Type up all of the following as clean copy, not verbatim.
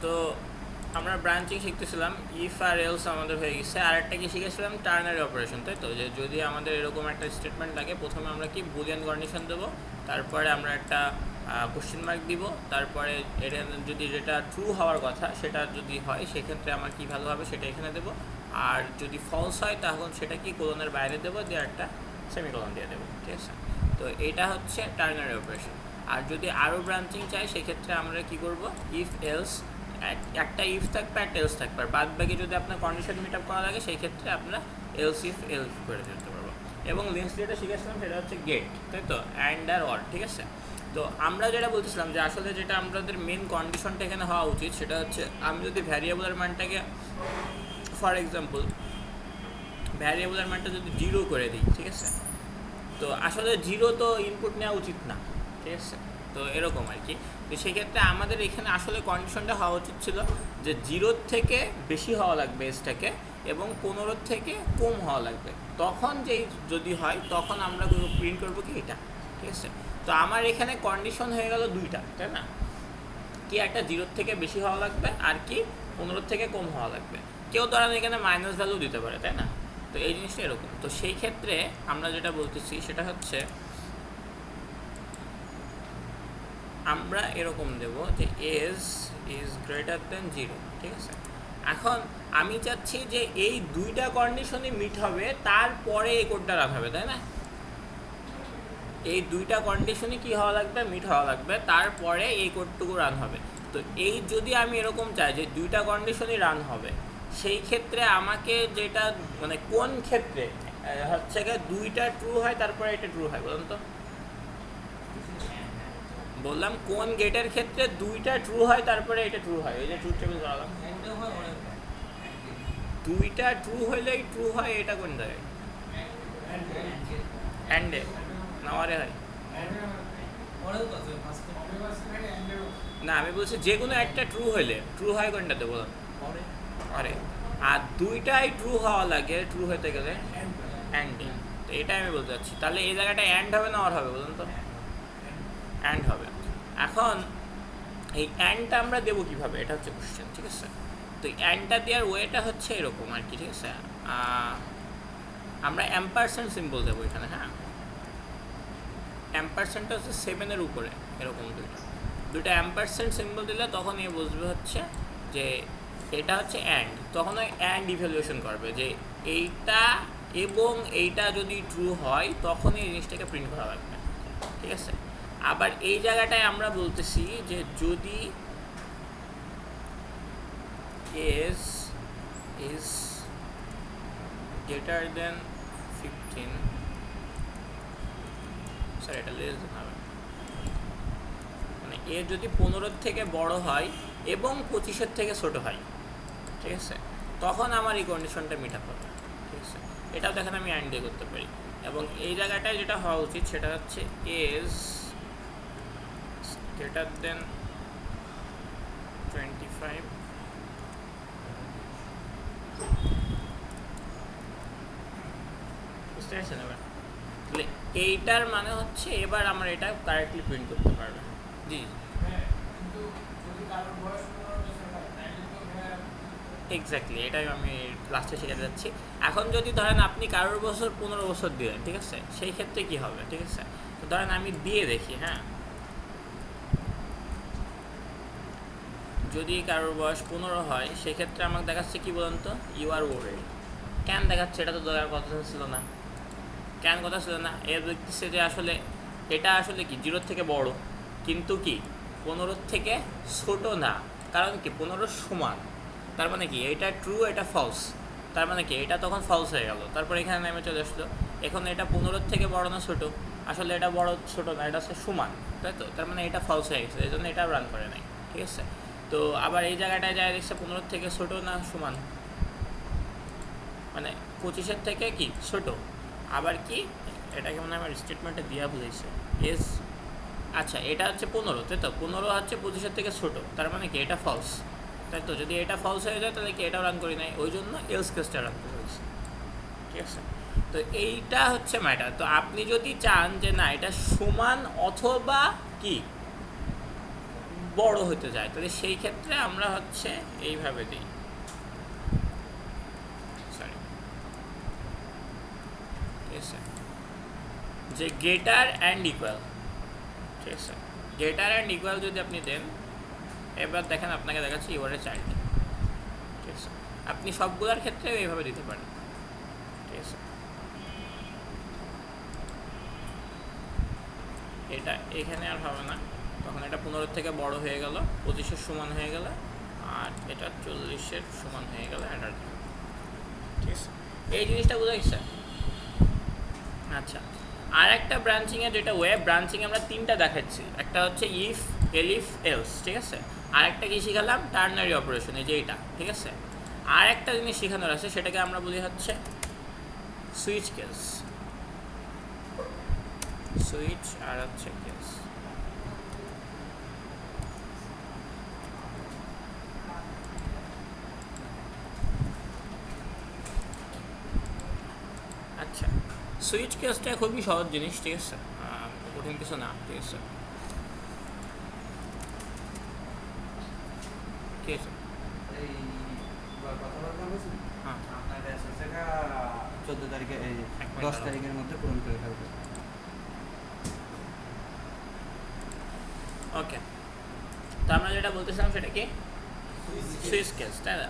তো আমরা branching শিখতেছিলাম, if R else আমাদের হয়ে গেছে। আর একটা কি শিখেছিলাম, টার্নারি অপারেশন, তাই তো? যে যদি আমাদের এরকম একটা স্টেটমেন্ট লাগে, প্রথমে আমরা কি বুলিয়ান কন্ডিশন দেবো, তারপরে আমরা একটা কোশ্চেন মার্ক দিব, তারপরে এটা যদি যেটা ট্রু হওয়ার কথা সেটা যদি হয় সেক্ষেত্রে আমার কী ভ্যালু হবে সেটা এখানে দেবো, আর যদি ফলস হয় তখন সেটা কি কোলনের বাইরে দেবো, দিয়ে একটা সেমিকোলন দিয়ে দেবো, ঠিক আছে? তো এটা হচ্ছে টার্নারি অপারেশন। আর যদি আরও ব্রাঞ্চিং চাই সেক্ষেত্রে আমরা কি করব, ইফ এলস, একটা ইফ থাকবে একটা এলস থাকবে, আর বাদ বাকি যদি আপনার কন্ডিশন মিট আপ করা লাগে সেই ক্ষেত্রে আপনার এলস ইফ এলস করে দিতে পারবো। এবং লিঙ্কস যেটা শিখেছিলাম সেটা হচ্ছে গেট, তাই তো, অ্যান্ড আর অর, ঠিক আছে? তো আমরা যেটা বলতেছিলাম যে আসলে যেটা আমাদের মেন কন্ডিশনটা এখানে হওয়া উচিত সেটা হচ্ছে, আমি যদি ভ্যারিয়েবলের মানটাকে, ফর এক্সাম্পল ভ্যারিয়েবলের মানটা যদি 0 করে দিই, ঠিক আছে? তো আসলে 0 তো ইনপুট নেওয়া উচিত না, ঠিক আছে? তো এরকম আর কি। তো সেক্ষেত্রে আমাদের এখানে আসলে কন্ডিশনটা হওয়া উচিত ছিল যে 0 থেকে বেশি হওয়া লাগবে এসটাকে, এবং 15 থেকে কম হওয়া লাগবে। তখন যেই যদি হয় তখন আমরা প্রিন্ট করবো কি এটা, ঠিক আছে? তো আমার এখানে কন্ডিশন হয়ে গেল দুইটা, তাই না? কি একটা 0 থেকে বেশি হওয়া লাগবে, আর কি 15 থেকে কম হওয়া লাগবে। কেউ ধরেন এখানে মাইনাস ভ্যালু দিতে পারে, তাই না? তো এই জিনিসটা এরকম। তো সেই ক্ষেত্রে আমরা যেটা বলতেছি সেটা হচ্ছে, আমরা এরকম দেব যে এজ ইজ গ্রেটার দেন 0, ঠিক আছে? এখন আমি চাচ্ছি যে এই দুইটা কন্ডিশনই মিট হবে, তারপরে এই কোডটা রান হবে, তাই না? এই দুইটা কন্ডিশনই কি হওয়া লাগবে, মিট হওয়া লাগবে, তারপরে এই কোডটুকু রান হবে। তো এই যদি আমি এরকম চাই যে দুইটা কন্ডিশনই রান হবে, সেই ক্ষেত্রে আমাকে যেটা মানে কোন ক্ষেত্রে হচ্ছে গিয়ে দুইটা ট্রু হয় তারপরে এটা ট্রু হয়, বলুন তো? বললাম কোন গেটের ক্ষেত্রে দুইটা ট্রু হয় তারপরে এটা ট্রু হয়, ওই যে ট্রুথ টেবিল করালাম। দুইটা ট্রু হইলেই ট্রু হয়, এটা কোন জায়গায়? অ্যান্ডে না অরে হয় না, আমি বলছি যে কোনো একটা ট্রু হইলে ট্রু হয় কোনটাতে, বলুন? আরে, আর দুইটাই ট্রু হওয়া লাগে ট্রু হতে গেলে অ্যান্ডিং। তো এটাই আমি বলতে চাচ্ছি। তাহলে এই জায়গাটা অ্যান্ড হবে না অর হবে, বলুন তো? অ্যান্ড হবে। এখন এই অ্যান্ডটা আমরা দেবো কীভাবে, এটা হচ্ছে কোশ্চেন, ঠিক আছে? তো অ্যান্ডটা দেওয়ার ওয়েটা হচ্ছে এরকম আর কি, ঠিক আছে? আমরা অ্যাম্পারসেন্ট সিম্বল দেবো এখানে, হ্যাঁ। অ্যাম্পারসেন্টটা হচ্ছে 7-এর উপরে, এরকম দুইটা অ্যাম্পারসেন্ট সিম্বল দিলে তখন এ বুঝবে হচ্ছে যে এটা হচ্ছে অ্যান্ড, তখন ওই অ্যান্ড ইভ্যালুয়েশন করবে যে এইটা এবং এইটা যদি ট্রু হয় তখন এই জিনিসটাকে প্রিন্ট করা লাগবে, ঠিক আছে? আবার এই জায়গাটায় আমরা বলতেছি যে যদি S is greater than 15, sir এটা লেস দেন হবে, মানে এ যদি 15 থেকে বড় হয় এবং 25-এর থেকে ছোট হয়, ঠিক আছে, তখন আমার এই কন্ডিশনটা মিট আপ হবে, ঠিক আছে? এটাও দেখেন আমি অ্যান্ড দিয়ে করতে পারি। এবং এই জায়গাটায় যেটা হওয়া উচিত সেটা হচ্ছে এজ গ্রেটার দেন 25, বুঝতে পারছেন? এবার তাহলে এইটার মানে হচ্ছে এবার আমরা এটা কারেক্টলি প্রিন্ট করতে পারবো। জি, এক্স্যাক্টলি, এটাই আমি লাস্টে শিখে যাচ্ছি। এখন যদি ধরেন আপনি কারোর বছর 15 বছর দিলেন, ঠিক আছে, সেই ক্ষেত্রে কি হবে, ঠিক আছে? তো ধরেন আমি দিয়ে দেখি, হ্যাঁ, যদি কারোর বয়স 15 হয় সেক্ষেত্রে আমাকে দেখাচ্ছে কি বলেন তো, ইউ আর ওল্ড। কেন দেখাচ্ছে? এটা তো দেওয়ার কথা ছিল না, কেন কথা ছিল না? এর দেখতেছে যে আসলে এটা আসলে কি 0-র থেকে বড়, কিন্তু কি 15-র থেকে ছোট না। কারণ কি 15 সমান, তার মানে কি এটা ট্রু এটা ফলস, তার মানে কি এটা তখন ফলস হয়ে গেল। তারপর এখানে নেমে চলে আসলো, এখন এটা 15-র থেকে বড় না ছোট, আসলে এটা বড় ছোট না, এটা হচ্ছে সমান, তাই তো? তার মানে এটা ফলস হয়ে গেছে, এই জন্য এটা রান করে নাই, ঠিক আছে? তো আবার এই জায়গাটায় যায় দেখছে 15-র থেকে ছোট না সমান, মানে 25-এর থেকে কি ছোট। আবার কি এটাকে মনে হয় আমার স্টেটমেন্টে দেওয়া বুঝেছে, এস, আচ্ছা এটা হচ্ছে 15, তাই তো? 15 হচ্ছে 25-এর থেকে ছোট, তার মানে কি এটা ফলস, তাই তো? যদি এটা ফলস হয়ে যায় তাহলে কি এটাও রান করি নাই, ওই জন্য এলস কেসটা রান করে হয়েছে, ঠিক আছে? তো এইটা হচ্ছে ম্যাটার। তো আপনি যদি চান যে না এটা সমান অথবা কি বড় হতে যায়, তাহলে সেই ক্ষেত্রে আমরা হচ্ছে এইভাবে দিই, সরি ঠিক আছে, যে গ্রেটার অ্যান্ড ইকুয়াল, ঠিক আছে, গ্রেটার অ্যান্ড ইকুয়াল যদি আপনি দেন, এবার দেখেন আপনাকে দেখাচ্ছি ইউআরের চাইল্ড, ঠিক আছে, আপনি সবগুলোর ক্ষেত্রে এইভাবে দিতে পারেন, ঠিক আছে। এটা এখানে আর হবে না, তখন এটা 15 থেকে বড় হয়ে গেল, 25-এর সমান হয়ে গেল, আর এটা 40-এর সমান হয়ে গেল, অ্যাডার, ঠিক আছে, এই জিনিসটা বোঝা গেছে। আচ্ছা, আর একটা ব্রাঞ্চিংয়ের যেটা ওয়েব ব্রাঞ্চিং আমরা 3টা দেখাচ্ছি, একটা হচ্ছে ইফ, এলিফ, এলস, ঠিক আছে, আর একটা কি শিখালাম টার্নারি অপারেশন, এই যে এটা, ঠিক আছে। আর একটা জিনিস শেখানোর আছে, সেটাকে আমরা বলি হচ্ছে সুইচ কেস, সুইচ আর হচ্ছে কেস। আচ্ছা, সুইচ কেসটা খুবই সহজ জিনিস, ঠিক আছে, কঠিন কিছু না, ঠিক আছে। ঠিক আছে, এই কথা বলতে বলছি, হ্যাঁ, আপনার 14 তারিখে এই 1 মিনিট 10 তারিখের মধ্যে পূরণ করে ফেলবে। ওকে, তো আমরা যেটা বলতেছিলাম সেটা কি সুইচ কেস, তাই না?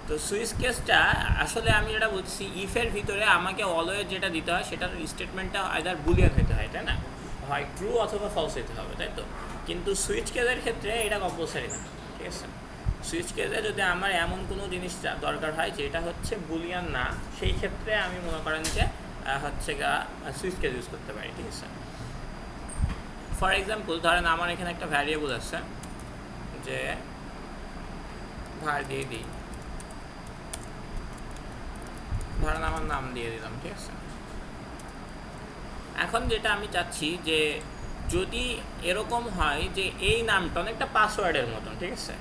তো সুইচ কেসটা আসলে আমি যেটা বলছি, ইফের ভিতরে আমাকে অলওয়েজ যেটা দিতে হয় সেটার স্টেটমেন্টটা আইদার বুলিয়ান হতে হয়, তাই না, হয় ট্রু অথবা ফলস হতে হবে, তাই তো। কিন্তু সুইচ কেসের ক্ষেত্রে এটা কম্পালসারি না, ঠিক আছে। সুইচ কেসে যদি আমার এমন কোনো জিনিস দরকার হয় যেটা হচ্ছে বুলিয়ান না, সেই ক্ষেত্রে আমি মনে করেন যে হচ্ছে সুইচ কেস ইউজ করতে পারি, ঠিক আছে। ফর এক্সাম্পল ধরেন আমার এখানে একটা ভ্যারিয়েবল আছে, যে ভার দিয়ে দিই, ধরেন আমার নাম দিয়ে দিলাম, ঠিক আছে। এখন যেটা আমি চাচ্ছি যে যদি এরকম হয় যে এই নামটা অনেকটা পাসওয়ার্ডের মতন, ঠিক আছে,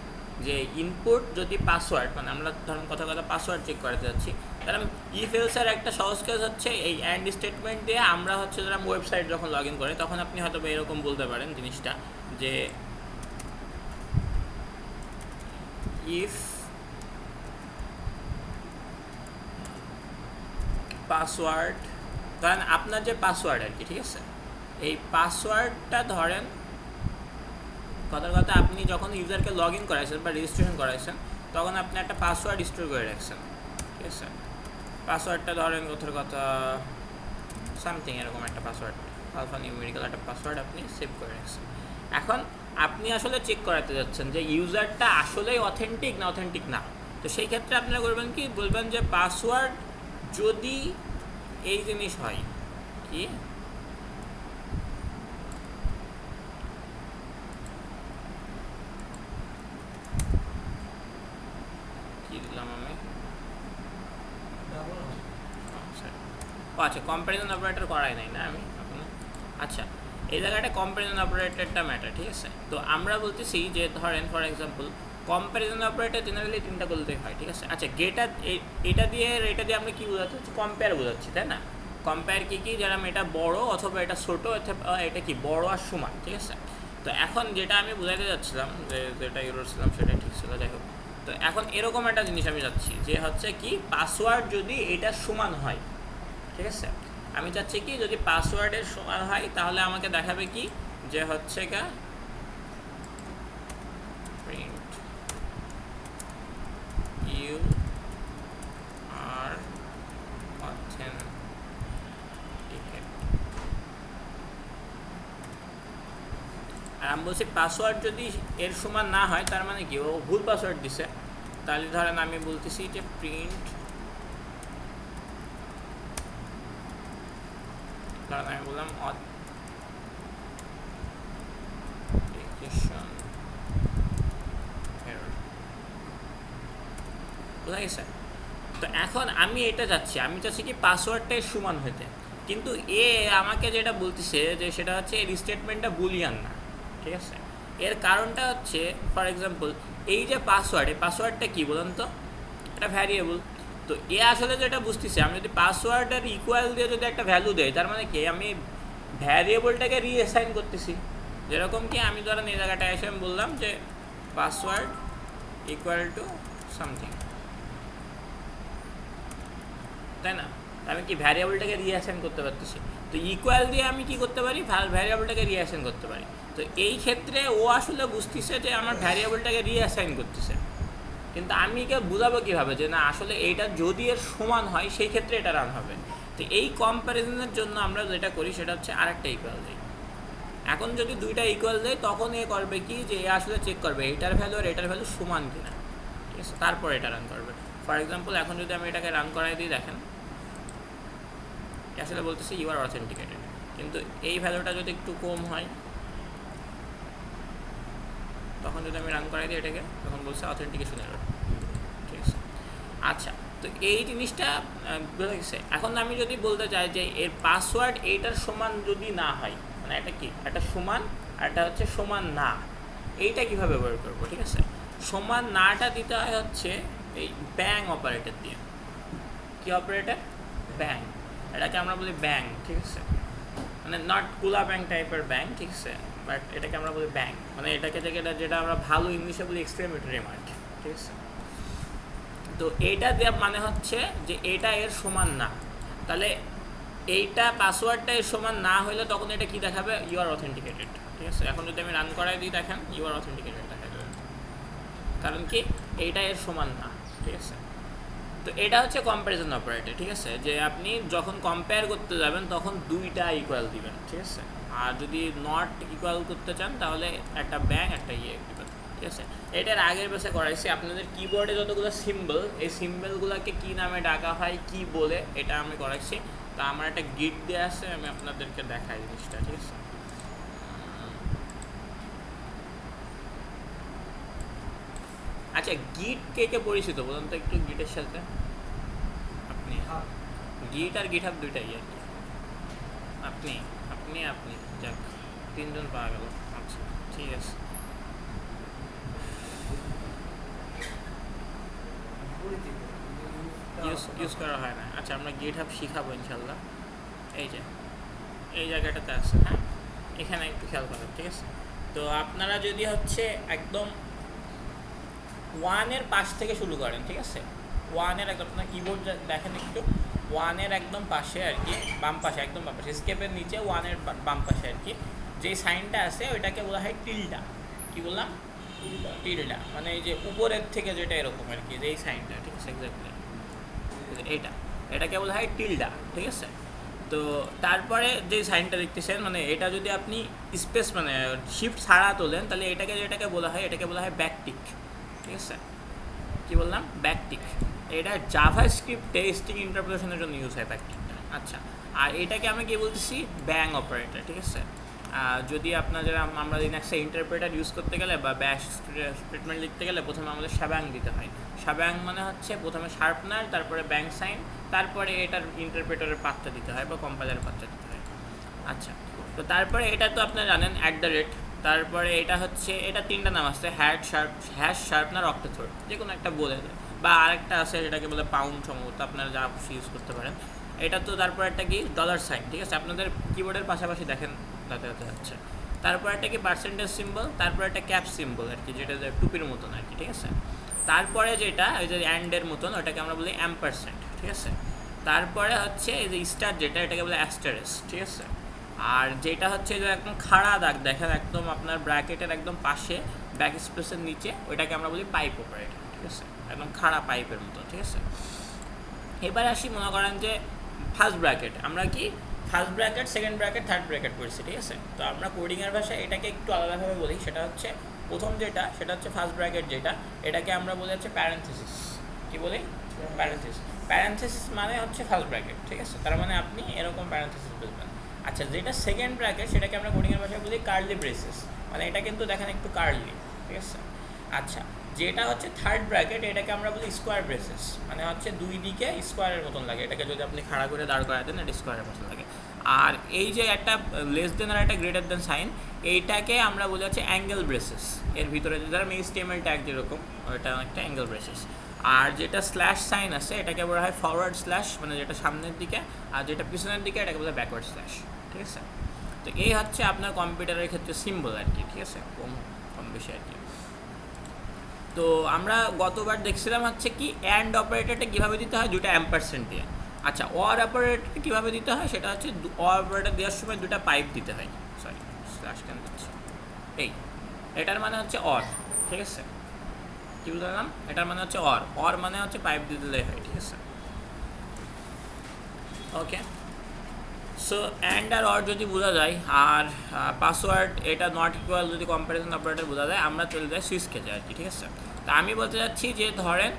যে ইনপুট যদি পাসওয়ার্ড, মানে আমরা ধরেন কথা পাসওয়ার্ড চেক করতে যাচ্ছি, তাহলে ইফ এলসের একটা সহজ কাজ হচ্ছে এই অ্যান্ড স্টেটমেন্ট দিয়ে আমরা হচ্ছে যারা ওয়েবসাইট যখন লগ ইন করে তখন আপনি হয়তো এরকম বলতে পারেন জিনিসটা, যে ইফ পাসওয়ার্ড, ধরেন আপনার যে পাসওয়ার্ড আর কি, ঠিক আছে, এই পাসওয়ার্ডটা ধরেন কথার কথা আপনি যখন ইউজারকে লগ ইন করাইছেন বা রেজিস্ট্রেশন করাইছেন তখন আপনি একটা পাসওয়ার্ড স্টোর করে রাখছেন, ঠিক আছে। পাসওয়ার্ডটা ধরেন কথার কথা সামথিং এরকম একটা পাসওয়ার্ড, আলফা নিউমেরিক্যাল একটা পাসওয়ার্ড আপনি সেভ করে রাখছেন। এখন আপনি আসলে চেক করাতে যাচ্ছেন যে ইউজারটা আসলেই অথেন্টিক না অথেন্টিক না, তো সেই ক্ষেত্রে আপনারা করবেন কি, বলবেন যে পাসওয়ার্ড যদি এই জিনিস হয়, কি দিলাম আমি, আচ্ছা কম্প্যারিজন অপারেটর করাই নাই না আমি এখন, আচ্ছা এই জায়গাটা কম্প্যারিজন অপারেটরটা ম্যাটার, ঠিক আছে। তো আমরা বলতেছি যে ধরেন for example comparison operator generally 3টা বলতেই হয়, ঠিক আছে। আচ্ছা এটা দিয়ে আমরা কী বোঝাচ্ছি, হচ্ছে কম্পেয়ার বোঝাচ্ছি, তাই না। কম্পেয়ার কি যেরকম এটা বড় অথবা এটা ছোটো, এটা কি বড় আর সমান, ঠিক আছে। তো এখন যেটা আমি বোঝাতে যাচ্ছিলাম, যেটা ইউরোছিলাম সেটা ঠিক ছিল, যাই হোক। তো এখন এরকম একটা জিনিস আমি যাচ্ছি যে হচ্ছে কি পাসওয়ার্ড যদি এটা সমান হয়, ঠিক আছে, আমি চাচ্ছি কি যদি পাসওয়ার্ডের সমান হয় তাহলে আমাকে দেখাবে কি যে হচ্ছে প্রিন্ট ইউ আর অথেন্টিকেট, আর আমি বলছি পাসওয়ার্ড যদি এর সমান না হয় তার মানে কি ও ভুল পাসওয়ার্ড দিছে, তাহলে ধরেন আমি বলতেছি যে প্রিন্ট, ধরেন আমি বললাম অথেন্টিকেশন এরর, বুঝা গেছে। তো এখন আমি এটা চাচ্ছি কি পাসওয়ার্ডটাই সমান হইতে, কিন্তু আমাকে যেটা বলতেছে যে সেটা হচ্ছে এর স্টেটমেন্টটা বুলিয়ান না, ঠিক আছে। এর কারণটা হচ্ছে ফর এক্সাম্পল এই যে পাসওয়ার্ড, এই পাসওয়ার্ডটা কী বলুন তো, এটা ভ্যারিয়েবল। তো আসলে যেটা বুঝতেছে আমি যদি পাসওয়ার্ডের ইকুয়াল দিয়ে যদি একটা ভ্যালু দেয় তার মানে কি আমি ভ্যারিয়েবলটাকে রিঅ্যাসাইন করতেছি, যেরকম কি আমি ধরেন এই জায়গাটায় এসে আমি বললাম যে পাসওয়ার্ড ইকুয়াল টু সামথিং, তাই না? আমি কি ভ্যারিয়েবলটাকে রিঅ্যাসাইন করতে পারতেছি, তো ইকুয়াল দিয়ে আমি কি করতে পারি, ভ্যারিয়েবলটাকে রিঅ্যাসাইন করতে পারি। তো এই ক্ষেত্রে ও আসলে বুঝতেছে যে আমার ভ্যারিয়েবলটাকে রিঅ্যাসাইন করতেছে, কিন্তু আমি কে বুঝাবো কীভাবে যে না আসলে এইটা যদি এর সমান হয় সেই ক্ষেত্রে এটা রান হবে। তো এই কম্প্যারিজনের জন্য আমরা যেটা করি সেটা হচ্ছে আরেকটা ইকুয়াল দিই। এখন যদি দুইটা ইকুয়াল দেয় তখন এ করবে কি যে এ আসলে চেক করবে এটার ভ্যালু আর এটার ভ্যালু সমান কিনা, ঠিক আছে, তারপর এটা রান করবে। ফর এক্সাম্পল এখন যদি আমি এটাকে রান করাই দিই, দেখেন আসলে বলতেছে ইউ আর অথেন্টিকেটেড, কিন্তু এই ভ্যালুটা যদি একটু কম হয় তখন যদি আমি রান করাই দিই এটাকে, তখন বলছে অথেন্টিকেশন এরর, ঠিক আছে। আচ্ছা, তো এই জিনিসটা বোঝা গেছে। এখন আমি যদি বলতে চাই যে এর পাসওয়ার্ড এইটার সমান যদি না হয়, মানে এটা কি একটা সমান আর এটা হচ্ছে সমান না, এইটা কীভাবে বের করবো, ঠিক আছে। সমান নাটা দিতে হয় হচ্ছে এই ব্যাং অপারেটর দিয়ে। কি অপারেটর? ব্যাং, এটাকে আমরা বলি ব্যাং, ঠিক আছে, মানে নট কুলা ব্যাং টাইপের ব্যাং, ঠিক আছে, বাট এটাকে আমরা বলি ব্যাং, মানে এটাকে যেটা আমরা ভালো ইংলিশে বলি এক্সক্লেমেটরি মার্ক, ঠিক আছে। তো এইটা দেওয়া মানে হচ্ছে যে এটা এর সমান না, তাহলে এইটা পাসওয়ার্ডটা এর সমান না হলে তখন এটা কি দেখাবে, ইউ আর অথেন্টিকেটেড, ঠিক আছে। এখন যদি আমি রান করাই দিই, দেখেন ইউ আর অথেন্টিকেটেড দেখা যাবে, কারণ কি এইটা এর সমান না, ঠিক আছে। তো এটা হচ্ছে কম্প্যারিজন অপারেটর, ঠিক আছে, যে আপনি যখন কম্পেয়ার করতে যাবেন তখন দুইটা ইকুয়াল দিবেন, ঠিক আছে। আর যদি নট ইকুয়াল করতে চান তাহলে একটা ব্যাং একটা দিবেন, ঠিক আছে। এটার আগের বেসে করাইছি আপনাদের কিবোর্ডে যতগুলো সিম্বল, এই সিম্বলগুলোকে কী নামে ডাকা হয় কি বলে এটা আমি করাইছি। তো আমার একটা গিট দেওয়া আছে, আমি আপনাদেরকে দেখাই জিনিসটা, ঠিক আছে। আচ্ছা, গিট কে কে পরিচিত বলুন তো একটু গিটের সাথে? আপনি গিট আর গিট হাব দুইটাই আর কি। আপনি আপনি আপনি যাক, তিনজন পাওয়া গেল। আচ্ছা, ঠিক আছে। ইউজ করা হয় না। আচ্ছা, আমরা গিট হাব শিখাবো ইনশাল্লাহ। এই যে এই জায়গাটাতে আছে, হ্যাঁ, এখানে একটু খেয়াল করেন, ঠিক আছে। তো আপনারা যদি হচ্ছে একদম ওয়ানের পাশ থেকে শুরু করেন, ঠিক আছে, ওয়ানের একদম আপনার কিবোর্ড দেখেন একটু, ওয়ানের একদম পাশে আর কি, বাম পাশে, একদম বাম পাশে, স্কেপের নিচে ওয়ানের বাম পাশে আর কি যে সাইনটা আছে ওইটাকে বলা হয় টিল্ডা। কি বললাম? টিল্ডা, মানে এই যে উপরের থেকে যেটা এরকম আর কি, যে এই সাইনটা, ঠিক আছে, এক্স্যাক্টলি এটাকে বলা হয় টিল্ডা, ঠিক আছে। তো তারপরে যে সাইনটা দেখতেছেন, মানে এটা যদি আপনি স্পেস মানে শিফট ছাড়া তোলেন তাহলে যেটাকে বলা হয় এটাকে বলা হয় ব্যাকটিক, ঠিক আছে। কী বললাম? ব্যাকটিক। এটা জাভাস্ক্রিপ্ট টেস্টিং ইন্টারপ্রিটেশনের জন্য ইউজ হয় ব্যাকটিকটা। আচ্ছা, আর এটাকে আমি কি বলতেছি, ব্যাং অপারেটর, ঠিক আছে। যদি আপনাদের আমরা লিনাক্সে ইন্টারপ্রেটার ইউজ করতে গেলে বা ব্যাশ স্টেটমেন্ট লিখতে গেলে প্রথমে আমাদের শ্যাবাং দিতে হয়। শ্যাবাং মানে হচ্ছে প্রথমে শার্পনার, তারপরে ব্যাং সাইন, তারপরে এটার ইন্টারপ্রেটারের পাত্তা দিতে হয় বা কম্পাইলারের পাত্তা দিতে হয়। আচ্ছা, তো তারপরে এটা তো আপনারা জানেন @, তারপরে এটা হচ্ছে, এটা তিনটা নাম আছে, হ্যাশ শার্পনার, অক্টাথ্রোড, যে কোনো একটা বলে দেয়, বা আরেকটা আছে যেটাকে বলে পাউন্ড, সম্ভবত আপনারা যা খুশি ইউজ করতে পারেন। এটা তো তারপর একটা কি $সাইন, ঠিক আছে, আপনাদের কিবোর্ডের পাশাপাশি দেখেন তাতে যাচ্ছে। তারপর একটা কি পার্সেন্টেজ সিম্বল, তারপর একটা ক্যাপ সিম্বল আর কি, যেটা টুপির মতন আর কি, ঠিক আছে। তারপরে যেটা ওই যে অ্যান্ডের মতন, ওটাকে আমরা বলি $, ঠিক আছে। তারপরে হচ্ছে এই যে স্টার, যেটা এটাকে বলে অ্যাস্টারেস, ঠিক আছে। আর যেটা হচ্ছে যে একদম খাড়া দাগ দেখেন একদম আপনার ব্র্যাকেটের একদম পাশে ব্যাক স্পেসের নিচে, ওইটাকে আমরা বলি পাইপ অপারেটর, ঠিক আছে, একদম খাড়া পাইপের মতো, ঠিক আছে। এবার আসি, মনে করেন যে ফার্স্ট ব্র্যাকেট, আমরা কি first bracket, second bracket, third bracket করছি, ঠিক আছে। তো আমরা কোডিংয়ের ভাষায় এটাকে একটু আলাদাভাবে বলি, সেটা হচ্ছে প্রথম যেটা সেটা হচ্ছে ফার্স্ট ব্র্যাকেট, যেটা এটাকে আমরা বলি হচ্ছে প্যারেন্থেসিস। কি বলি? প্যারেন্থেসিস। প্যারেন্থেসিস মানে হচ্ছে ফার্স্ট ব্র্যাকেট, ঠিক আছে, তার মানে আপনি এরকম প্যারেন্থেসিস বুঝবেন। আচ্ছা, যেটা সেকেন্ড ব্র্যাকেট সেটাকে আমরা কোডিংয়ের ভাষায় বলি কার্লি ব্রেসেস, মানে এটা কিন্তু দেখেন একটু কার্লি, ঠিক আছে। আচ্ছা, যেটা হচ্ছে থার্ড ব্র্যাকেট এটাকে আমরা বলি স্কোয়ার ব্রেসেস, মানে হচ্ছে দুই দিকে স্কোয়ারের মতন লাগে, এটাকে যদি আপনি খাড়া করে দাঁড় করাতেন এটা স্কোয়ারের মতন লাগে। আর এই যে একটা লেস দেন আর একটা গ্রেটার দেন সাইন, এইটাকে আমরা বলি হচ্ছে অ্যাঙ্গেল ব্রেসেস। এর ভিতরে যারা HTML ট্যাগ যেরকম, ওইটা একটা অ্যাঙ্গেল ব্রেসেস। আর যেটা স্ল্যাশ সাইন আছে এটাকে বলা হয় ফরওয়ার্ড স্ল্যাশ, মানে যেটা সামনের দিকে, আর যেটা পিছনের দিকে এটাকে বলা হয় ব্যাকওয়ার্ড স্ল্যাশ, ঠিক আছে। তো এই হচ্ছে আপনার কম্পিউটারের ক্ষেত্রে সিম্বল আর কি, ঠিক আছে, কম বেশি আর কি। তো আমরা গতবার দেখছিলাম হচ্ছে কি অ্যান্ড অপারেটরটা কীভাবে দিতে হয়, দুটা অ্যাম্পারসেন্ট দিয়ে। আচ্ছা, অর অপারেটর কীভাবে দিতে হয় সেটা হচ্ছে অর অপারেটর দেওয়ার সময় দুটা পাইপ দিতে হয়। সরি, স্ল্যাশ কেন দিচ্ছি, এই এটার মানে হচ্ছে অর, ঠিক আছে? কী বললাম? এটার মানে হচ্ছে অর, অর মানে হচ্ছে পাইপ দিয়ে দিলেই হয়, ঠিক আছে? ওকে, সো অ্যান্ড আর অর যদি বোঝা যায় আর পাসওয়ার্ড এটা নট ইকুয়াল যদি কম্প্যারিজন অপারেটর বোঝা যায়, আমরা চলে যাই সুইচ কেজে আর কি, ঠিক আছে? তা আমি বলতে চাচ্ছি যে ধরেন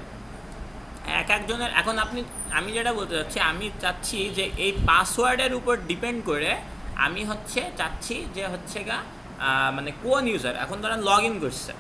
এক একজনের, এখন আমি যেটা বলতে চাচ্ছি, আমি চাচ্ছি যে এই পাসওয়ার্ডের উপর ডিপেন্ড করে আমি হচ্ছে চাচ্ছি যে হচ্ছে মানে কোন ইউজার, এখন ধরেন লগ ইন করছে,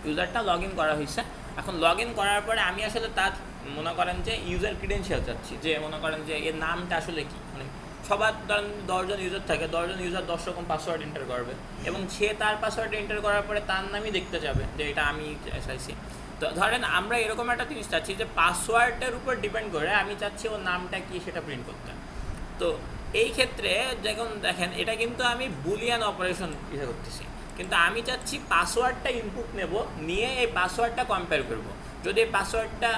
ইউজারটা লগ ইন করা হয়েছে, এখন লগ ইন করার পরে আমি আসলে তার মনে করেন যে ইউজার ক্রিডেন্সিয়াল চাচ্ছি, যে মনে করেন যে এর নামটা আসলে কি, মানে সবার ধরেন 10 জন ইউজার থাকে, 10 জন ইউজার 10 রকম পাসওয়ার্ড এন্টার করবে এবং সে তার পাসওয়ার্ড এন্টার করার পরে তার নামই দেখতে যাবে যে এটা আমি চাইছি। তো ধরেন আমরা এরকম একটা জিনিস চাচ্ছি যে পাসওয়ার্ডের উপর ডিপেন্ড করে আমি চাচ্ছি ওর নামটা কি সেটা প্রিন্ট করতে। তো এই ক্ষেত্রে যখন দেখেন এটা কিন্তু আমি বুলিয়ান অপারেশন ইয়ে করতেছি, কিন্তু আমি চাচ্ছি পাসওয়ার্ডটা ইনপুট নেব, নিয়ে এই পাসওয়ার্ডটা কম্পেয়ার করব। যদি এই পাসওয়ার্ডটা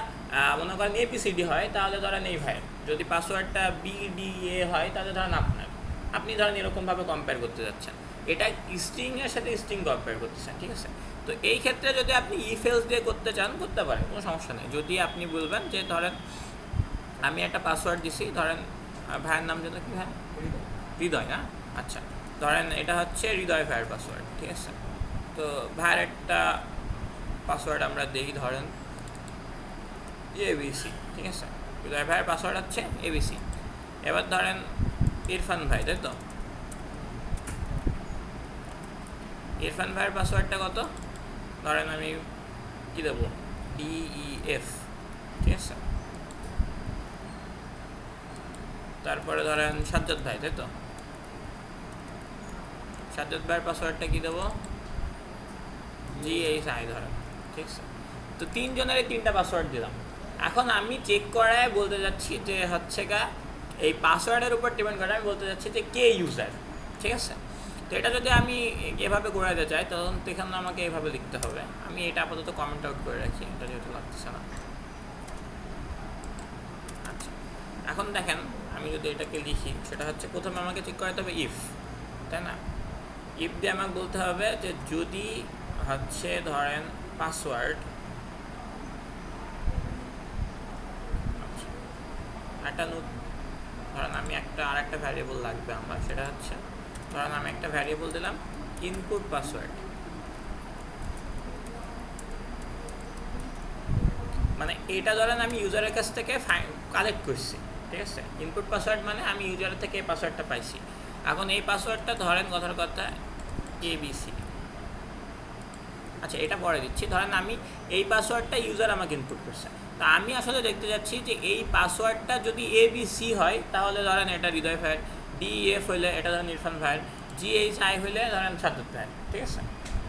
মনে করেন এবিসিডি হয় তাহলে ধরেন এই ভাই, যদি পাসওয়ার্ডটা বিডিএ হয় তাহলে ধরেন আপনি ধরেন এরকমভাবে কম্পেয়ার করতে যাচ্ছেন, এটা স্ট্রিংয়ের সাথে স্ট্রিং কম্পেয়ার করতেছেন, ঠিক আছে? তো এই ক্ষেত্রে যদি আপনি ইফ এলস দিয়ে করতে চান করতে পারেন, কোনো সমস্যা নেই। যদি আপনি বলবেন যে ধরেন আমি একটা পাসওয়ার্ড দিছি, ধরেন ভাইয়ের নাম যেন কি ভাই, হৃদয়, হ্যাঁ আচ্ছা, ধরেন এটা হচ্ছে হৃদয় ভাইয়ের পাসওয়ার্ড, ঠিক আছে? তো ভাইয়ের একটা পাসওয়ার্ড আমরা দিই, ধরেন এবিসি, ঠিক আছে? হৃদয় ভাইয়ের পাসওয়ার্ড হচ্ছে এবিসি। এবার ধরেন ইরফান ভাই, তাই তো? ইরফান ভাইয়ের পাসওয়ার্ডটা কত, ধরেন আমি কী দেবো, ডিইএফ, ঠিক আছে? তারপরে ধরেন সাজ্জাদ ভাই, তাই তো? সাজ্জাদ ভাইয়ের পাসওয়ার্ডটা কী দেবো, জিএইচআই ধরেন, ঠিক আছে? তো তিনজনেরই তিনটা পাসওয়ার্ড দিলাম। এখন আমি চেক করায় বলতে যাচ্ছি যে হচ্ছে এই পাসওয়ার্ডের উপর ডিপেন্ড করে আমি বলতে যাচ্ছি যে কে ইউজার, ঠিক আছে? তো এটা যদি আমি এভাবে করাতে চাই তখন এখানে আমাকে এইভাবে লিখতে হবে। আমি এটা আপাতত কমেন্ট আউট করে রাখি, এটা যেহেতু লাগতেছে না। আচ্ছা, এখন দেখেন আমি যদি এটাকে লিখি, সেটা হচ্ছে প্রথমে আমাকে চেক করাতে হবে ইফ, তাই না? ইফ দিয়ে আমাকে বলতে হবে যে যদি হচ্ছে ধরেন পাসওয়ার্ড, একটা ধরেন আমি আরেকটা ভ্যারিয়েবল লাগবে আমার, সেটা হচ্ছে ধরেন আমি একটা ভ্যারিয়েবল দিলাম ইনপুট পাসওয়ার্ড, মানে এটা ধরেন আমি ইউজারের কাছ থেকে কালেক্ট করছি, ঠিক আছে? ইনপুট পাসওয়ার্ড মানে আমি ইউজারের থেকে এই পাসওয়ার্ডটা পাইছি। এখন এই পাসওয়ার্ডটা ধরেন কথার কথা এবিসি, আচ্ছা এটা পরে দিচ্ছি। ধরেন আমি এই পাসওয়ার্ডটা ইউজার আমাকে ইনপুট করছে, তা আমি আসলে দেখতে যাচ্ছি যে এই পাসওয়ার্ডটা যদি এবিসি হয় তাহলে ধরেন এটা হৃদয় ভাইয়ের, ডিএফ হইলে এটা ধরেন ইরফান ভাইয়ের, জিএইচআই হইলে ধরেন সাজ্জাদ ভাইয়ের, ঠিক আছে?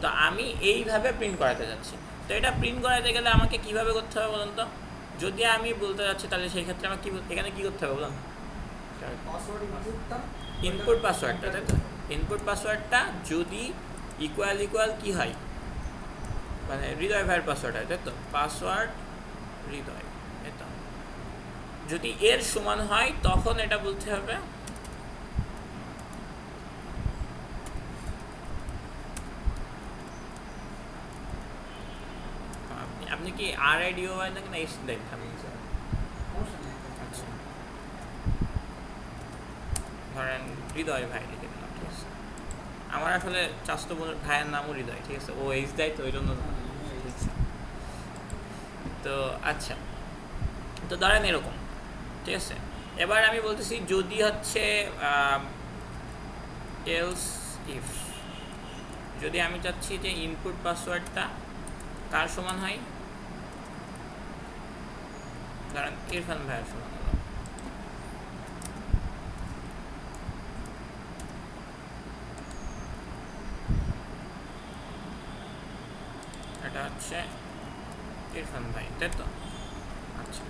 তো আমি এইভাবে প্রিন্ট করাতে যাচ্ছি। তো এটা প্রিন্ট করাতে গেলে আমাকে কীভাবে করতে হবে বলুন তো? যদি আমি বলতে যাচ্ছি তাহলে সেই ক্ষেত্রে আমার এখানে কী করতে হবে বলুন? ইনপুট পাসওয়ার্ডটা, তাই তো? ইনপুট পাসওয়ার্ডটা যদি ইকুয়াল কী হয়, মানে হৃদয় ভাইয়ের পাসওয়ার্ড হয়, তাই তো? পাসওয়ার্ড হৃদয়, তাই তো? যদি এর সমান হয় তখন এটা বলতে হবে আপনি কি RIDO হয় নাকি না এস দেন? আচ্ছা, ধরেন হৃদয় ভাই লিখে দিলাম, ঠিক আছে? আমার আসলে চাস্তো বোনের ভাইয়ের নামও হৃদয়, ঠিক আছে? ও এইচ দেয় তো ওই জন্য। তো আচ্ছা, তো ধরেন এরকম, ঠিক আছে? এবার আমি বলতেছি যদি হচ্ছে এলস ইফ, যদি আমি চাচ্ছি যে ইনপুট পাসওয়ার্ডটা কার সমান হয়, ধরেন ইরফান ভাইয়ের সমান হলো, এটা হচ্ছে ইরফান ভাই, তাই তো? আচ্ছা,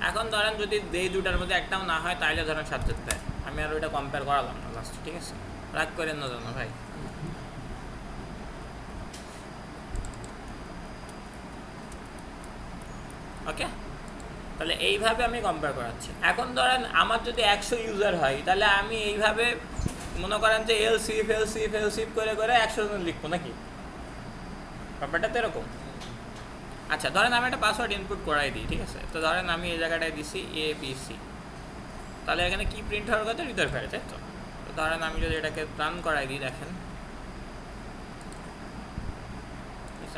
এখন ধরেন যদি এই দুটার মধ্যে একটাও না হয় তাহলে ধরেন সাজ্জাদ ভাই, আমি আর ওইটা কম্পেয়ার করালাম না লাস্টে, ঠিক আছে? রাগ করেন না জানো ভাই। ওকে, তাহলে এইভাবে আমি কম্পেয়ার করাচ্ছি। এখন ধরেন আমার যদি 100 ইউজার হয়, তাহলে আমি এইভাবে মনে করেন যে এলসিফ করে করে 100 জন লিখবো নাকি? ব্যাপারটা তো এরকম। আচ্ছা, ধরেন আমি একটা পাসওয়ার্ড ইনপুট করাই দিই, ঠিক আছে? তো ধরেন আমি এই জায়গাটায় দিছি ABC, তাহলে এখানে কি প্রিন্ট হওয়ার কথা? হৃদয় ফেরে, তাই তো? তো ধরেন আমি যদি এটাকে রান করাই দিই, দেখেন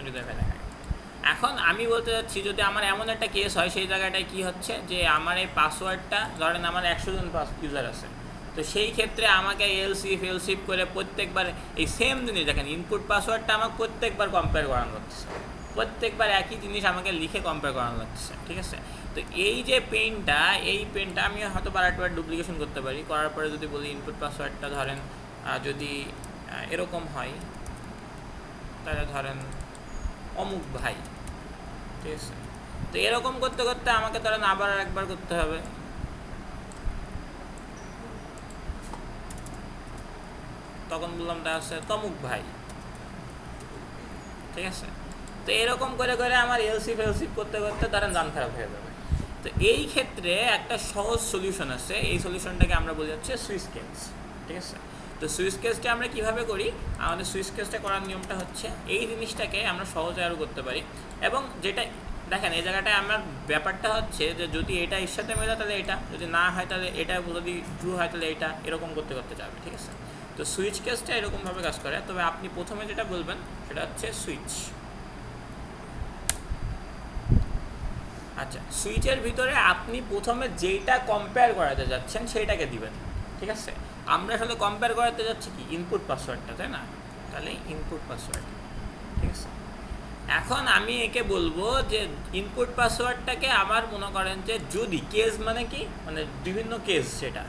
হৃদয় ফেরে। এখন আমি বলতে চাচ্ছি, যদি আমার এমন একটা কেস হয়, সেই জায়গাটায় কি হচ্ছে যে আমার এই পাসওয়ার্ডটা, ধরেন আমার 100 জন ইউজার আছে, তো সেই ক্ষেত্রে আমাকে এলসিফ করে প্রত্যেকবার এই সেম জিনিস, দেখেন ইনপুট পাসওয়ার্ডটা আমাকে প্রত্যেকবার কম্পেয়ার করানো লাগছে, প্রত্যেকবার একই জিনিস আমাকে লিখে কম্পেয়ার করানো লাগছে, ঠিক আছে? তো এই যে পেনটা আমি হয়তো বারবার ডুপ্লিকেশন করতে পারি, করার পরে যদি বলি ইনপুট পাসওয়ার্ডটা ধরেন যদি এরকম হয়, তাহলে ধরেন অমুক ভাই, ঠিক আছে? তো এরকম করতে করতে আমাকে ধরেন আবার একবার করতে হবে, তখন বললাম তা আছে তমুক ভাই, ঠিক আছে? তো এরকম করে করে আমার এলসিফ করতে করতে ধরেন জান খারাপ হয়ে যাবে। তো এই ক্ষেত্রে একটা সহজ সলিউশন আছে, এই সলিউশনটাকে আমরা বলি হচ্ছে সুইচ কেস, ঠিক আছে? তো সুইচ কেসটা আমরা কিভাবে করি? আমাদের সুইচ কেসটা করার নিয়মটা হচ্ছে এই জিনিসটাকে আমরা সহজে আরও করতে পারি। এবং যেটা দেখেন এই জায়গাটায় আমার ব্যাপারটা হচ্ছে যে যদি এটা এর সাথে মেলে তাহলে এটা, যদি না হয় তাহলে এটা, যদি ট্রু হয় তাহলে এটা, এরকম করতে করতে যাবে, ঠিক আছে? তো সুইচ কেসটা এরকমভাবে কাজ করে। তবে আপনি প্রথমে যেটা বলবেন সেটা হচ্ছে সুইচ। আচ্ছা, সুইচের ভিতরে আপনি প্রথমে যেইটা কম্পেয়ার করাতে যাচ্ছেন সেইটাকে দিবেন, ঠিক আছে? আমরা আসলে কম্পেয়ার করাতে যাচ্ছি কি ইনপুট পাসওয়ার্ডটা, তাই না? তাহলে ইনপুট পাসওয়ার্ড, ঠিক আছে? এখন আমি একে বলবো যে ইনপুট পাসওয়ার্ডটাকে আবার মনে করেন যে যদি কেস মানে কি, মানে বিভিন্ন কেস, সেটা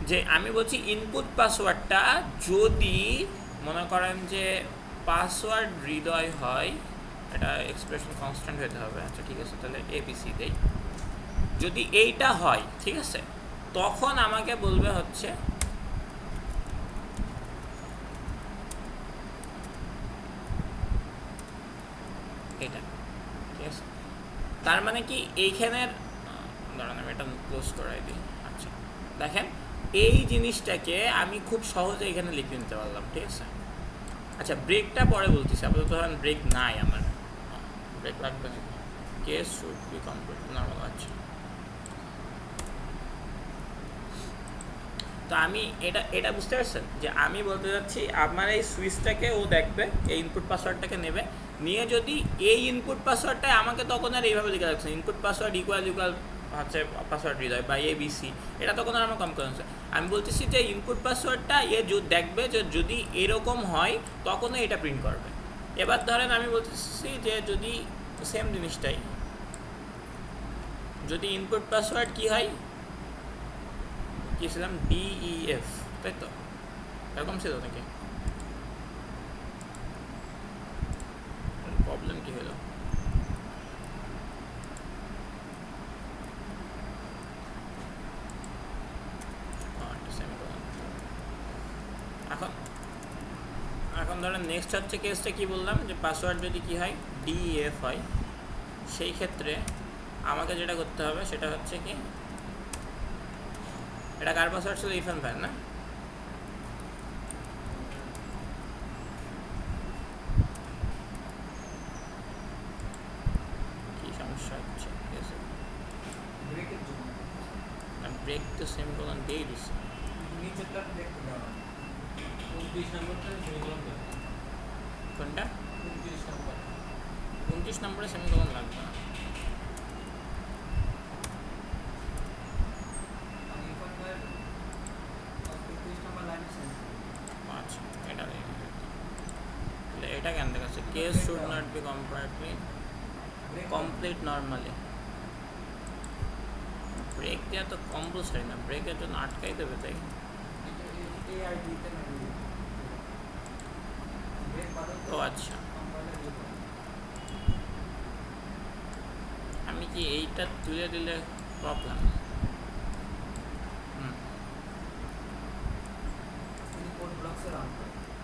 যে আমি বলছি ইনপুট পাসওয়ার্ডটা যদি মনে করেন যে পাসওয়ার্ড হৃদয় হয়, এটা এক্সপ্রেশন কনস্ট্যান্ট হতে হবে। আচ্ছা ঠিক আছে, তাহলে ABC দেই। যদি এইটা হয়, ঠিক আছে, তখন আমাকে বলবে হচ্ছে এটা, ঠিক আছে? তার মানে কি এইখানের, ধরেন আমি এটা ক্লোজ করাই দিই। আচ্ছা দেখেন এই জিনিসটাকে আমি খুব সহজে এখানে লিখে নিতে পারলাম, ঠিক আছে? আচ্ছা ব্রেকটা পরে বলতেছি, আপাতত ধরেন ব্রেক নাই আমার, ব্রেক লাগবে না। Case should be complete normal. আচ্ছা, তো আমি এটা বুঝতে পারছেন যে আমি বলতে চাচ্ছি আমার এই সুইচটাকে ও দেখবে, এই ইনপুট পাসওয়ার্ডটাকে নেবে, নিয়ে যদি এই ইনপুট পাসওয়ার্ডটাই আমাকে তখন আর এইভাবে লিখে রাখছে ইনপুট পাসওয়ার্ড ইকুয়াল হচ্ছে পাসওয়ার্ড হৃদয় বা ABC, এটা তখন আর আমার কম করেছে। আমি বলতেছি যে ইনপুট পাসওয়ার্ডটা দেখবে যে যদি এরকম হয় তখনই এটা প্রিন্ট করবে। এবার ধরেন আমি বলতেছি যে যদি সেম জিনিসটাই, যদি ইনপুট পাসওয়ার্ড কি হয়, কি ছিলাম DEF, তাই তো? এরকম ছিল নাকি? প্রবলেম কি হলো? এখন এখন ধরেন নেক্সট হচ্ছে কেসটা কি বললাম, যে পাসওয়ার্ড যদি কি হয় DEF হয়, সেই ক্ষেত্রে আমাকে যেটা করতে হবে সেটা হচ্ছে কি, এটা কার পাসওয়ার্ড ছিল? ইরফান ভাই না? কি সমস্যা হচ্ছে? ব্রেক তো সেমিকোলন দিয়ে দিচ্ছে। নিচেরটা দেখতে দাও, 29 নম্বরটা সেমিকোলন দাও। কোনটা? 29 নম্বর, 29 নম্বরে সেমিকোলন লাগবে না। আচ্ছা এটা এটা কেন দেখাচ্ছে case should not be complete normally. Break দেওয়া তো কম্পালসারি না, ব্রেকের জন্য আটকাই দেবে, তাই? ও আচ্ছা, আমি কি এইটা তুলে দিলে প্রবলেম?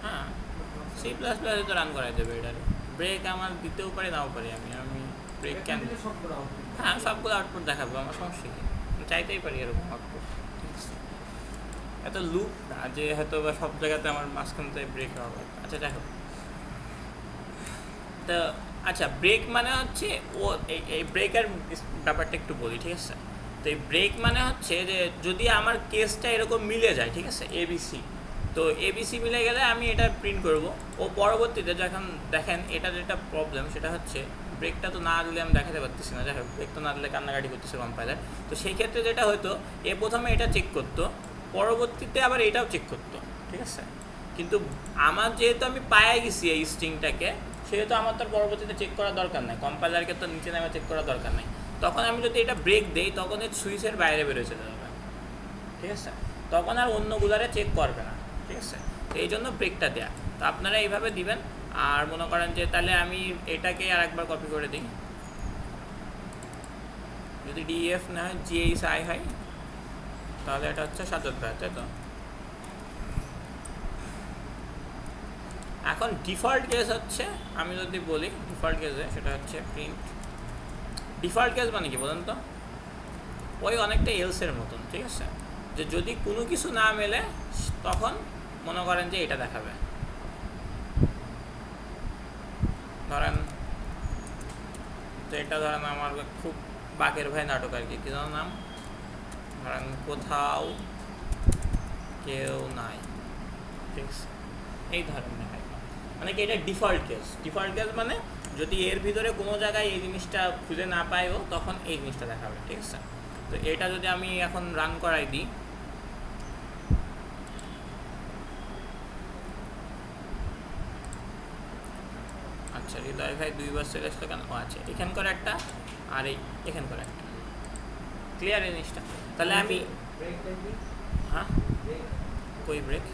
হ্যাঁ, C++ তো রান করাই দেবে এটারে। ব্রেক আমার দিতেও পারি নাও পারি, আমি ব্রেক কেন হ্যাঁ সবগুলো আউটপুট দেখাবো, আমার সমস্যা কি, আমি চাইতেই পারি এরকম আউটপুট। এত লুপ না যে হয়তো বা সব জায়গাতে আমার মাঝখান থেকে ব্রেক হবে। আচ্ছা দেখো, তো আচ্ছা ব্রেক মানে হচ্ছে ও এই ব্রেকের ব্যাপারটা একটু বলি, ঠিক আছে? তো এই ব্রেক মানে হচ্ছে যে যদি আমার কেসটা এরকম মিলে যায়, ঠিক আছে, এবিসি, তো এবিসি মিলে গেলে আমি এটা প্রিন্ট করব। ও পরবর্তীতে যখন দেখেন এটা যেটা প্রবলেম সেটা হচ্ছে ব্রেকটা তো না দিলে আমি দেখাতে পারতেছি না, যাই হোক ব্রেক তো না দিলে কান্নাকাটি করতেছে কম্পাইলার। তো সেই ক্ষেত্রে যেটা হতো, এ প্রথমে এটা চেক করতো, পরবর্তীতে আবার এটাও চেক করতো, ঠিক আছে? কিন্তু আমার যেহেতু আমি পায়ে গেছি এই স্ট্রিংটাকে, সেহেতু আমার তো পরবর্তীতে চেক করার দরকার নাই, কম্পাইলারকে তো নিচে নামে চেক করার দরকার নাই। তখন আমি যদি এটা ব্রেক দেই তখন এই সুইচের বাইরে বেরোয় চলে যাবে, ঠিক আছে? তখন আর অন্যগুলারে চেক করবে না, ঠিক আছে? তো এই জন্য ব্রেকটা দেয়া। তো আপনারা এইভাবে দিবেন। আর মনে করেন যে তাহলে আমি এটাকে আর একবার কপি করে দিই, যদি ডিএফ না হয় জিএইচ আই হয়, তাহলে এটা হচ্ছে সাজ্জাদ ভাই, তাই তো? এখন ডিফল্ট কেস হচ্ছে, আমি যদি বলি ডিফল্ট কেসে, সেটা হচ্ছে প্রিন্ট ডিফল্ট কেস মানে কি বলেন তো? ওই অনেকটা এলসের মতন, ঠিক আছে? যে যদি কোনো কিছু না মেলে তখন মনে করেন যে এটা দেখাবে। ধরেন তো এটা ধরেন আমার খুব বাকের ভাই নাটক আর কি, যেন নাম, ধরেন কোথাও কেউ নাই, ঠিক আছে? এই ধরনের মানে কি এটা ডিফল্ট কেস। ডিফল্ট কেস মানে যদি এর ভিতরে কোনো জায়গায় এই জিনিসটা খুঁজে না পাইও তখন এই জিনিসটা দেখাবে, ঠিক আছে? তো এটা যদি আমি এখন রান করাই দিই, আচ্ছা হৃদয় ভাই দুইবার চলে আসলো কেন? ও আচ্ছা এখানকার একটা আর এখানকার একটা, ক্লিয়ার এই জিনিসটা? তাহলে আমি হ্যাঁ কই ব্রেক?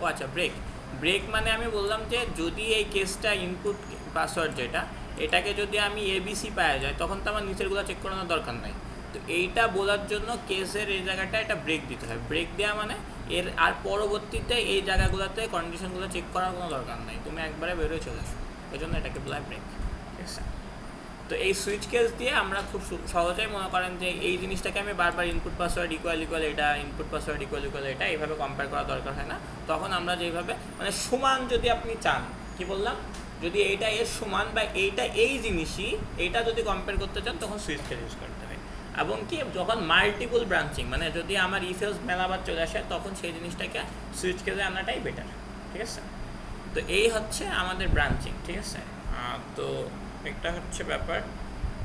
ও আচ্ছা ব্রেক। ব্রেক মানে আমি বললাম যে যদি এই কেসটা ইনপুট পাসওয়ার্ড যেটা, এটাকে যদি আমি এবিসি পাওয়া যায় তখন তো আমার নিচেরগুলো চেক করানোর দরকার নাই। তো এইটা বলার জন্য কেসের এই জায়গাটা একটা ব্রেক দিতে হয়। ব্রেক দেওয়া মানে এর আর পরবর্তীতে এই জায়গাগুলোতে কন্ডিশনগুলো চেক করার কোনো দরকার নাই, তুমি একবারে বেরোয় চলে আসো, এই জন্য এটাকে বলা হয় ব্রেক, ঠিক আছে? তো এই সুইচ কেস দিয়ে আমরা খুব সহজেই মনে করেন যে এই জিনিসটাকে আমি বারবার ইনপুট পাসওয়ার্ড ইকুয়াল এটা, ইনপুট পাসওয়ার্ড ইকুয়াল এটা এইভাবে কম্পেয়ার করার দরকার হয় না। তখন আমরা যেভাবে মানে সমান যদি আপনি চান, কি বললাম, যদি এইটা এর সমান বা এইটা এই জিনিসই, এইটা যদি কম্পেয়ার করতে চান তখন সুইচ কেস ইউজ করতে হয়। এবং কি যখন মাল্টিপল ব্রাঞ্চিং মানে যদি আমার ইফেলস মেলাবার চলে আসে তখন সেই জিনিসটাকে সুইচ কেসে আনাটাই বেটার, ঠিক আছে? তো এই হচ্ছে আমাদের ব্রাঞ্চিং, ঠিক আছে? তো একটা হচ্ছে ব্যাপার,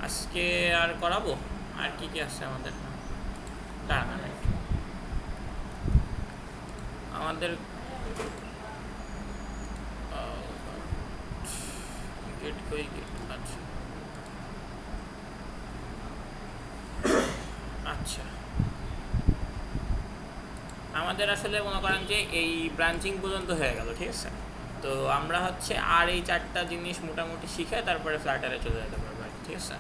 আজকে আর করাবো। আর কি কি আছে আমাদের? দাঁড়ান আমাদের গেট কই গেট, আচ্ছা আচ্ছা আমাদের আসলে মনে করেন যে এই ব্রাঞ্চিং পর্যন্ত হয়ে গেল, ঠিক আছে? তো আমরা হচ্ছে আর এই চারটা জিনিস মোটামুটি শিখে তারপরে ফ্ল্যাটারে চলে যেতে পারবো, ঠিক আছে?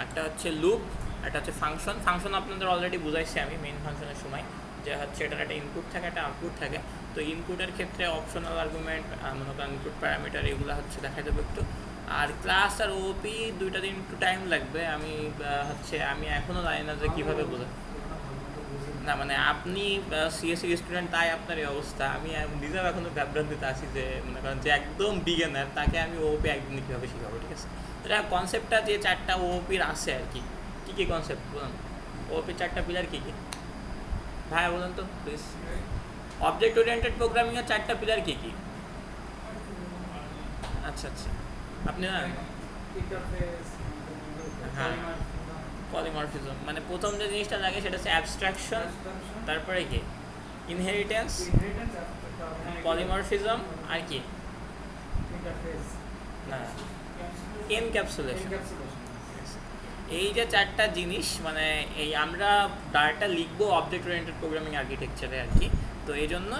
একটা হচ্ছে লুপ, একটা হচ্ছে ফাংশন। ফাংশন আপনাদের অলরেডি বুঝাইছি আমি মেইন ফাংশনের সময়, যে হচ্ছে এটার একটা ইনপুট থাকে একটা আউটপুট থাকে। তো ইনপুটের ক্ষেত্রে অপশনাল আর্গুমেন্ট, মনে করেন ইনপুট প্যারামিটার, এগুলো হচ্ছে দেখা যাবে একটু। আর ক্লাস আর ওপি দুইটা দিন একটু টাইম লাগবে, আমি আমি এখনও জানি না যে কীভাবে বোঝা না, মানে আপনি সিএসসি স্টুডেন্ট তাই আপনার এই অবস্থা। আমি নিজেও এখনও বিভ্রান্তিতে আছি যে মনে করেন যে একদম বিগিনার তাকে আমি ওপি একদিন কীভাবে শেখাবো, ঠিক আছে? এটা কনসেপ্টটা যে চারটা ওপির আছে আর কি, কী কী কনসেপ্ট বলুন? ওপির চারটা পিলার কী কী ভাই বলুন তো প্লিজ? অবজেক্ট ওরিয়েন্টেড প্রোগ্রামিংয়ের চারটা পিলার কী কী? আচ্ছা আচ্ছা আপনি না, হ্যাঁ পলিমরফিজম মানে প্রথম যে জিনিসটা লাগে সেটা হচ্ছে অ্যাবস্ট্রাকশন, তারপরে কি ইনহেরিটেন্স, পলিমরফিজম, আর কি না এনক্যাপসুলেশন। এই যে চারটা জিনিস মানে এই আমরা ডাটা লিখবো অবজেক্ট ওরিয়েন্টেড প্রোগ্রামিং আর্কিটেকচারে আর কি। তো এই জন্য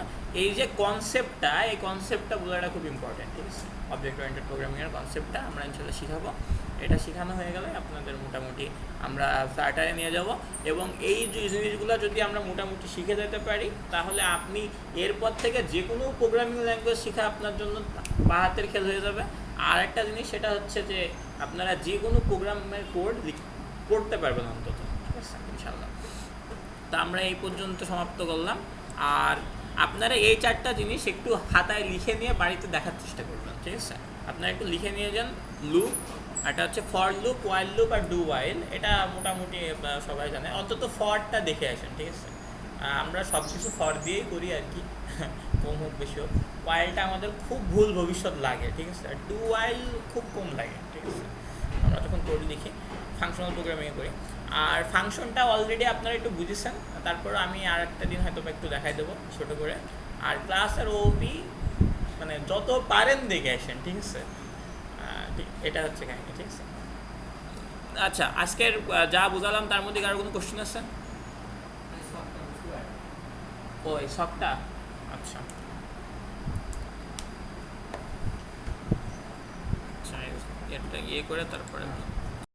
এই যে কনসেপ্টটা, এই কনসেপ্টটা বোঝাটা খুব ইম্পর্টেন্ট, ঠিক আছে? অবজেক্ট ওরিয়েন্টেড প্রোগ্রামিংয়ের কনসেপ্টটা আমরা ইনশাল্লাহ শিখাবো। এটা শেখানো হয়ে গেলে আপনাদের মোটামুটি আমরা ফ্ল্যাটারে নিয়ে যাব। এবং এই জিনিসগুলো যদি আমরা মোটামুটি শিখে যেতে পারি তাহলে আপনি এরপর থেকে যে কোনো প্রোগ্রামিং ল্যাঙ্গুয়েজ শেখা আপনার জন্য বাঁ হাতের খেল হয়ে যাবে। আর একটা জিনিস সেটা হচ্ছে যে আপনারা যে কোনো প্রোগ্রামের কোড পড়তে পারবেন অন্তত, ঠিক আছে ইনশাল্লাহ। তো আমরা এই পর্যন্ত সমাপ্ত করলাম। আর আপনারা এই 4টা জিনিস একটু খাতায় লিখে নিয়ে বাড়িতে দেখার চেষ্টা করবেন, ঠিক আছে? আপনারা একটু লিখে নিয়ে যান। লুপ, এটা হচ্ছে ফর লুপ, ওয়াইল লুপ আর ডু ওয়াইল, এটা মোটামুটি সবাই জানে। অন্তত ফরটা দেখে আসেন, ঠিক আছে? আমরা সব কিছু ফর দিয়েই করি আর কি, কম হোক বেশি হোক। ওয়াইলটা আমাদের খুব ভুল ভবিষ্যৎ লাগে, ঠিক আছে? আর ডু ওয়াইল খুব কম লাগে, ঠিক আছে? আমরা তখন কোড লিখি, ফাংশনাল প্রোগ্রামিং করি। আর ফাংশনটা অলরেডি আপনারা একটু বুঝেছেন, তারপর আমি আর একটা দিন হয়তো একটু দেখাই দেবো ছোটো করে। আর ক্লাস আর ওপি মানে যত পারেন দেখে আসেন, ঠিক আছে? এটা হচ্ছে কাহিনী, ঠিক আছে? আচ্ছা, আজকের যা বুঝালাম তার মধ্যে কারো কোনো কোশ্চেন আছে? ওই শখটা, আচ্ছা আচ্ছা, এটা ইয়ে করে তারপরে